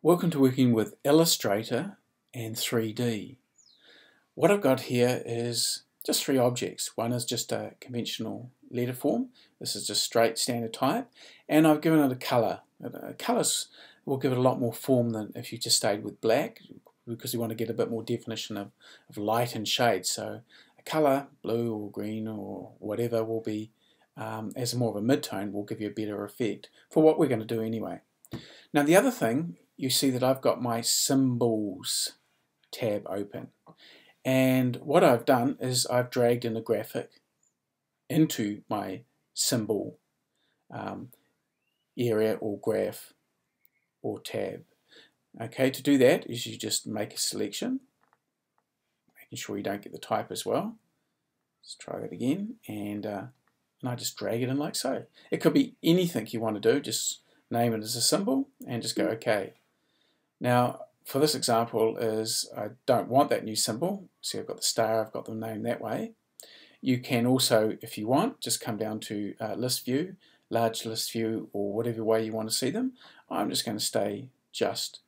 Welcome to working with Illustrator and 3D. What I've got here is just three objects. One is just a conventional letter form. This is just straight standard type, and I've given it a colour. Colours will give it a lot more form than if you just stayed with black, because you want to get a bit more definition of light and shade. So a colour, blue or green or whatever, will be as more of a mid-tone, will give you a better effect for what we're going to do anyway. Now the other thing, you see that I've got my symbols tab open, and what I've done is I've dragged in a graphic into my symbol area or graph or tab. Okay, to do that is you just make a selection, making sure you don't get the type as well. Let's try that again, and I just drag it in like so. It could be anything you want to do, just name it as a symbol and just go OK. Now for this example is I don't want that new symbol. See, I've got the star, I've got them named that way. You can also, if you want, just come down to list view, large list view, or whatever way you want to see them. I'm just going to stay just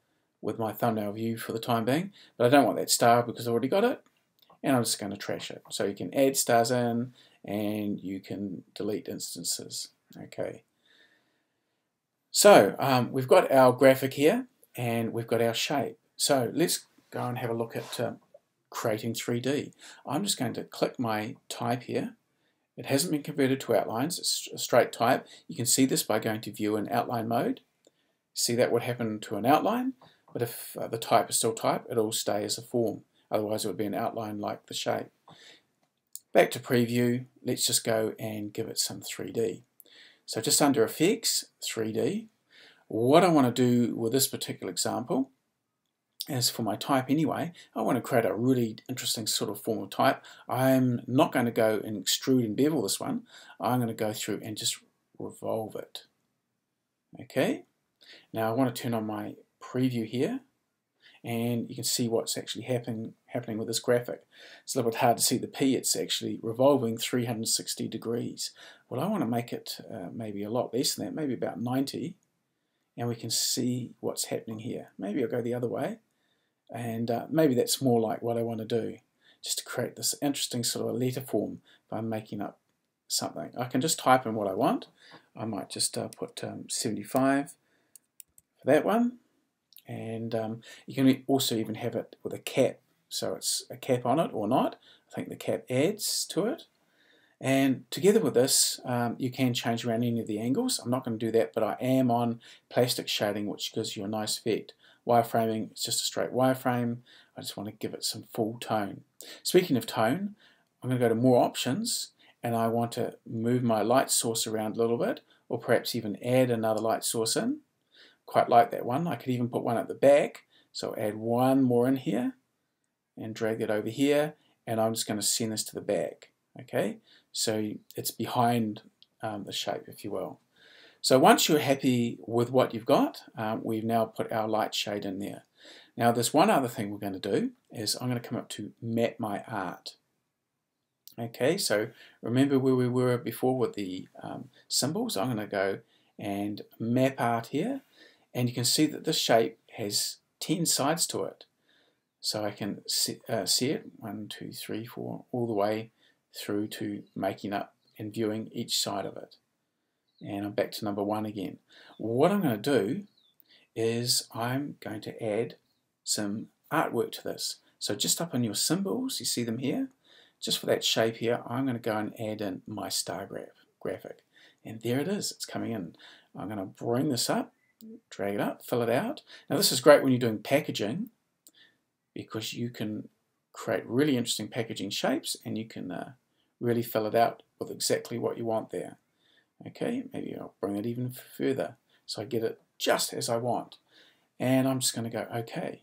with my thumbnail view for the time being, but I don't want that star because I've already got it, and I'm just going to trash it. So you can add stars in and you can delete instances. Okay. So we've got our graphic here and we've got our shape. So let's go and have a look at creating 3D. I'm just going to click my type here. It hasn't been converted to outlines, it's a straight type. You can see this by going to view in outline mode. See, that would happen to an outline, but if the type is still type, it'll stay as a form. Otherwise it would be an outline like the shape. Back to preview, let's just go and give it some 3D. So just under effects, 3D. What I want to do with this particular example is, for my type anyway, I want to create a really interesting sort of form of type. I'm not going to go and extrude and bevel this one. I'm going to go through and just revolve it. Okay. Now I want to turn on my preview here, and you can see what's actually happening with this graphic. It's a little bit hard to see the P. It's actually revolving 360 degrees. Well, I want to make it maybe a lot less than that, maybe about 90, and we can see what's happening here. Maybe I'll go the other way, and maybe that's more like what I want to do, just to create this interesting sort of letter form by making up something. I can just type in what I want. I might just put 75 for that one. And you can also even have it with a cap, so it's a cap on it or not. I think the cap adds to it. And together with this, you can change around any of the angles. I'm not going to do that, but I am on plastic shading, which gives you a nice effect. Wireframing, it's just a straight wireframe. I just want to give it some full tone. Speaking of tone, I'm going to go to more options, and I want to move my light source around a little bit, or perhaps even add another light source in. Quite like that one. I could even put one at the back, so add one more in here and drag it over here, and I'm just going to send this to the back. Okay, so it's behind the shape, if you will. So once you're happy with what you've got, we've now put our light shade in there. Now there's one other thing we're going to do, is I'm going to come up to map my art. Okay, so remember where we were before with the symbols. I'm going to go and map art here. And you can see that this shape has 10 sides to it. So I can see it, 1, 2, 3, 4, all the way through to making up and viewing each side of it. And I'm back to number 1 again. What I'm going to do is I'm going to add some artwork to this. So just up on your symbols, you see them here. Just for that shape here, I'm going to go and add in my star graphic. And there it is, it's coming in. I'm going to bring this up, drag it up, fill it out. Now this is great when you're doing packaging, because you can create really interesting packaging shapes, and you can really fill it out with exactly what you want there. Okay, maybe I'll bring it even further so I get it just as I want. And I'm just going to go OK.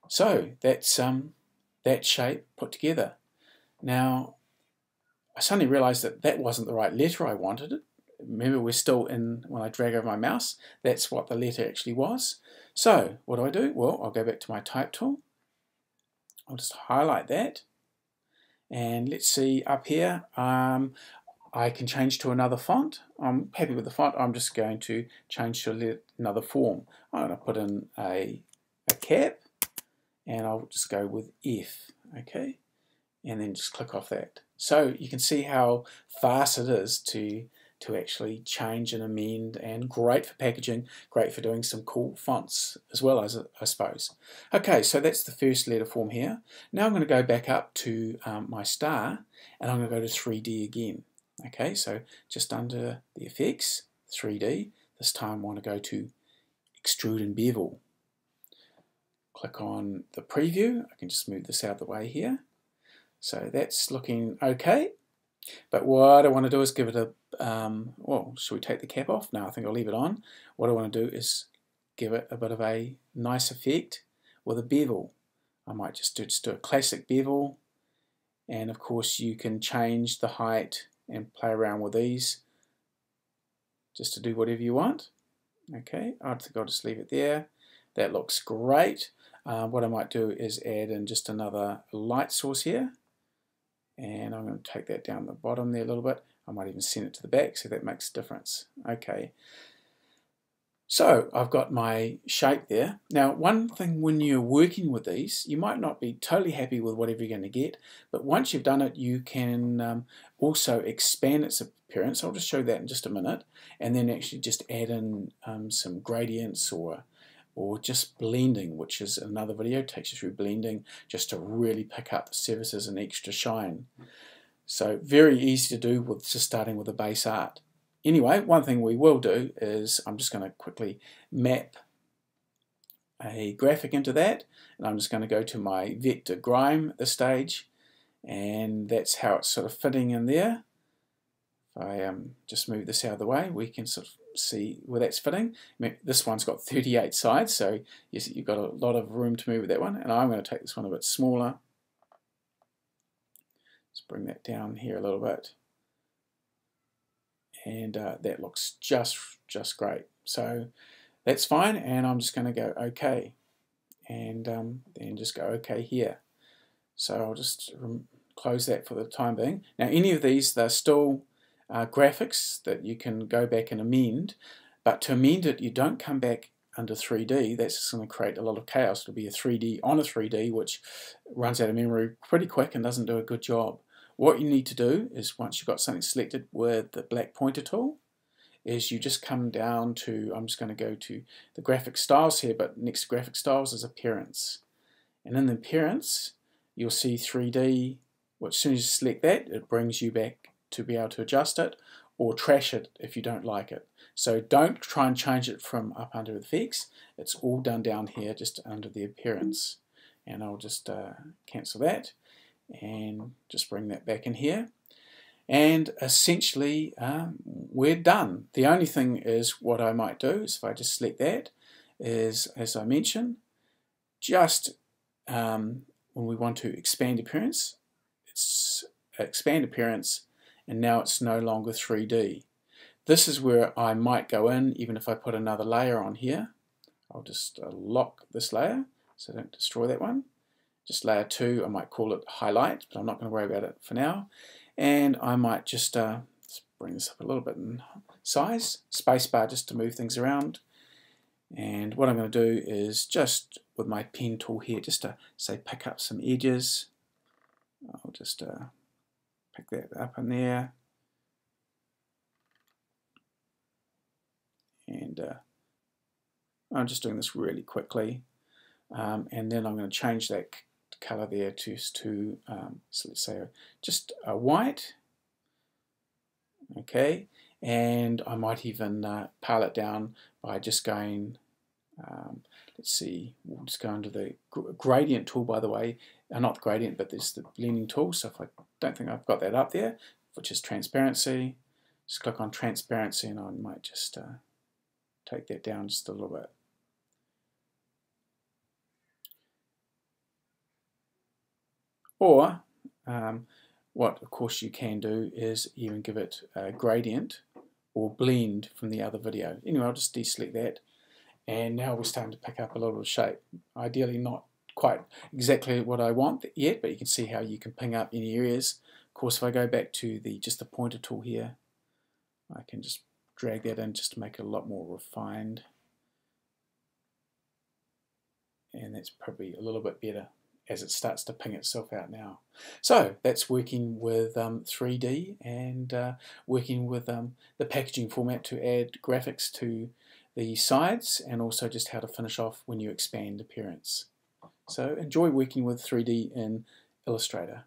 So that's that shape put together. Now I suddenly realized that that wasn't the right letter I wanted. Remember, we're still in, when I drag over my mouse, that's what the letter actually was. So what do? Well, I'll go back to my type tool. I'll just highlight that. And let's see up here, I I can change to another font. I'm happy with the font. I'm just going to change to another form. I'm going to put in a cap, and I'll just go with F, okay? And then just click off that. So you can see how fast it is to actually change and amend, and great for packaging, great for doing some cool fonts as well, as I suppose. Okay, so that's the first letter form here. Now I'm going to go back up to my star, and I'm going to go to 3D again. Okay, so just under the effects, 3D, this time I want to go to extrude and bevel. Click on the preview. I can just move this out of the way here. So that's looking okay. But what I want to do is give it a, well, should we take the cap off? No, I think I'll leave it on. What I want to do is give it a bit of a nice effect with a bevel. I might just do a classic bevel. And of course you can change the height and play around with these just to do whatever you want. Okay, I think I'll just leave it there. That looks great. What I might do is add in just another light source here. And I'm going to take that down the bottom there a little bit. I might even send it to the back so that makes a difference. Okay. So I've got my shape there. Now, one thing when you're working with these, you might not be totally happy with whatever you're going to get, but once you've done it, you can also expand its appearance. I'll just show that in just a minute, and then actually just add in some gradients or just blending, which is another video, takes you through blending just to really pick up the surfaces and extra shine. So very easy to do with just starting with a base art. Anyway, one thing we will do is I'm just going to quickly map a graphic into that, and I'm just going to go to my vector grime at this stage, and that's how it's sort of fitting in there. If I just move this out of the way, we can sort of see where that's fitting. I mean, this one's got 38 sides, so yes, you've got a lot of room to move with that one, and I'm going to take this one a bit smaller. Let's bring that down here a little bit. And that looks just great. So that's fine, and I'm just going to go OK, and then just go OK here. So I'll just close that for the time being. Now, any of these, they're still graphics that you can go back and amend, but to amend it, you don't come back under 3D. That's just going to create a lot of chaos. It'll be a 3D on a 3D, which runs out of memory pretty quick and doesn't do a good job. What you need to do is, once you've got something selected with the black pointer tool, is you just come down to, I'm just going to go to the graphic styles here, but next to graphic styles is appearance. And in the appearance, you'll see 3D. Well, as soon as you select that, it brings you back to be able to adjust it or trash it if you don't like it. So don't try and change it from up under effects. It's all done down here just under the appearance. And I'll just cancel that and just bring that back in here, and essentially we're done. The only thing is, what I might do is, if I just select that, is, as I mentioned, just when we want to expand appearance, it's expand appearance, and now it's no longer 3D. This is where I might go in, even if I put another layer on here. I'll just lock this layer so I don't destroy that one. Just layer 2, I might call it highlight, but I'm not going to worry about it for now. And I might just let's bring this up a little bit in size, spacebar just to move things around. And what I'm going to do is, just with my pen tool here, just to say pick up some edges. I'll just pick that up in there. And I'm just doing this really quickly. And then I'm going to change that color there to so let's say just a white. Okay, and I might even pile it down by just going, let's see, we'll just go under the gradient tool, by the way, not the gradient, but there's the blending tool. So if I don't think I've got that up there, which is transparency, just click on transparency, and I might just take that down just a little bit. Or what of course you can do is even give it a gradient or blend from the other video. Anyway, I'll just deselect that, and now we're starting to pick up a little shape. Ideally not quite exactly what I want yet, but you can see how you can ping up any areas course, if I go back to just the pointer tool here, I can just drag that in just to make it a lot more refined. And that's probably a little bit better as it starts to ping itself out now. So that's working with 3D and working with the packaging format to add graphics to the sides, and also just how to finish off when you expand appearance. So enjoy working with 3D in Illustrator.